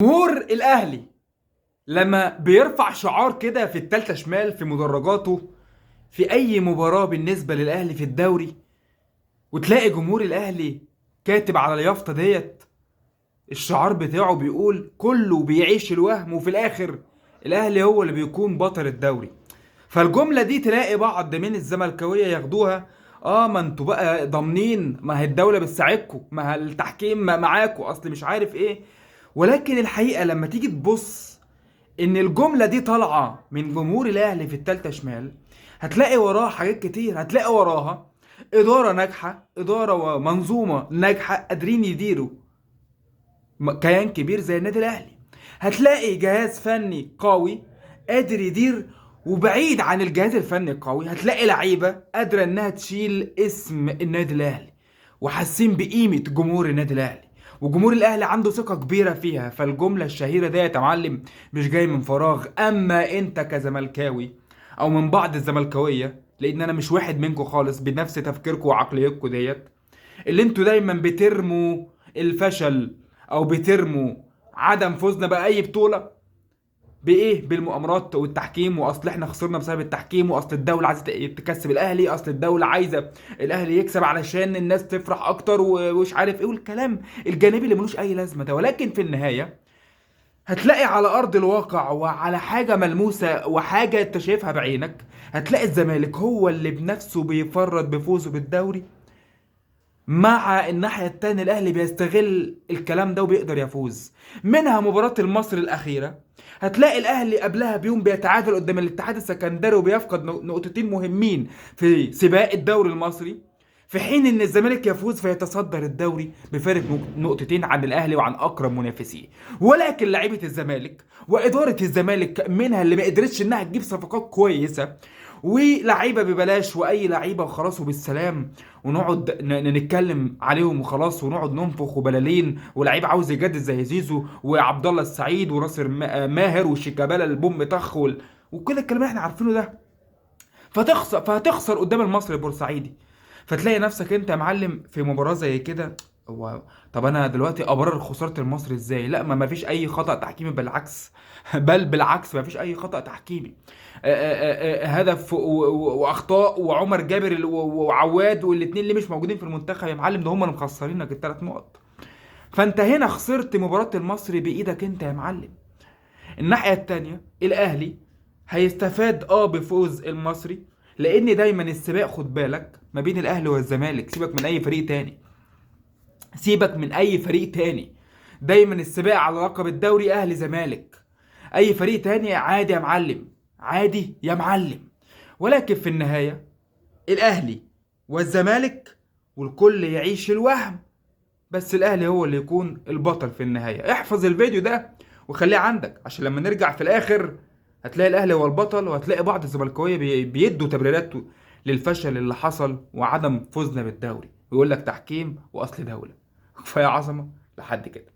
جمهور الاهلي لما بيرفع شعار كده في التالتة شمال في مدرجاته في اي مباراة بالنسبة للاهلي في الدوري، وتلاقي جمهور الاهلي كاتب على اليافطة ديت الشعار بتاعه بيقول كله بيعيش الوهم وفي الاخر الاهلي هو اللي بيكون بطل الدوري. فالجملة دي تلاقي بعض من الزملكاوية ياخدوها: ما انتوا بقى ضامنين، ما هي الدولة بتساعدكم، ما هي التحكيم معاكم، اصل مش عارف ايه. ولكن الحقيقة لما تيجي تبص ان الجمله دي طالعه من جمهور الاهلي في التالتة شمال، هتلاقي وراها حاجات كتير. هتلاقي وراها اداره ناجحه، اداره ومنظومه ناجحه قادرين يديروا كيان كبير زي النادي الاهلي. هتلاقي جهاز فني قوي قادر يدير، وبعيد عن الجهاز الفني القوي هتلاقي لعيبه قادره انها تشيل اسم النادي الاهلي وحاسين بقيمه جمهور النادي الاهلي، وجمهور الاهلي عنده ثقه كبيره فيها. فالجمله الشهيره ديت يا معلم مش جاي من فراغ. اما انت كزملكاوي او من بعض الزملكاويه، لان انا مش واحد منكم خالص بنفس تفكيركم وعقليتكم ديت، اللي انتوا دايما بترموا الفشل او بترموا عدم فوزنا باي بطوله بايه؟ بالمؤامرات والتحكيم، واصل احنا خسرنا بسبب التحكيم، واصل الدوله عايزه تكسب الاهلي، اصل الدوله عايزه الاهلي يكسب علشان الناس تفرح اكتر ومش عارف ايه، والكلام الجانبي اللي ملوش اي لازمه ده. ولكن في النهايه هتلاقي على ارض الواقع وعلى حاجه ملموسه وحاجه انت شايفها بعينك، هتلاقي الزمالك هو اللي بنفسه بيفرط بفوزه بالدوري، مع الناحية التانية الأهلي بيستغل الكلام ده وبيقدر يفوز. منها مباراة المصري الأخيرة، هتلاقي الأهلي قبلها بيوم بيتعادل قدام الاتحاد السكندري وبيفقد نقطتين مهمين في سباق الدوري المصري، في حين إن الزمالك يفوز فيتصدر الدوري بفارق نقطتين عن الأهلي وعن أقرب منافسيه. ولكن لعيبة الزمالك وإدارة الزمالك منها اللي ما قدرتش إنها تجيب صفقات كويسة ولعيبه ببلاش واي لعيبه وخلاص وبالسلام، ونقعد نتكلم عليهم وخلاص، ونقعد ننفخ وبلالين، ولعيب عاوز يجدد زي زيزو وعبد الله السعيد وناصر ماهر وشيكابالا البوم طخ وكل الكلام اللي احنا عارفينه ده. فهتخسر قدام المصري البورسعيدي. فتلاقي نفسك انت يا معلم في مباراه زي كده. هو طب انا دلوقتي ابرر خساره المصري ازاي؟ لا، ما فيش اي خطا تحكيمي، بالعكس بل بالعكس ما فيش اي خطا تحكيمي. هدف واخطاء وعمر جابر وعواد والاثنين اللي مش موجودين في المنتخب يا معلم، ده هم اللي مخسرينك الثلاث نقط. فانت هنا خسرت مباراه المصري بايدك انت يا معلم. الناحية التانية الأهلي هيستفاد بفوز المصري، لأن دايما السباق خد بالك ما بين الأهلي والزمالك. سيبك من أي فريق تاني، سيبك من أي فريق تاني، دايما السباق على لقب الدوري أهلي زمالك. أي فريق تاني عادي يا معلم، عادي يا معلم. ولكن في النهاية الأهلي والزمالك والكل يعيش الوهم، بس الاهلي هو اللي يكون البطل في النهايه. احفظ الفيديو ده وخليه عندك عشان لما نرجع في الاخر هتلاقي الاهلي هو البطل، وهتلاقي بعض الزملكاويه بيدوا تبريرات للفشل اللي حصل وعدم فوزنا بالدوري، ويقول لك تحكيم واصل دوله. كفايه عظمه لحد كده.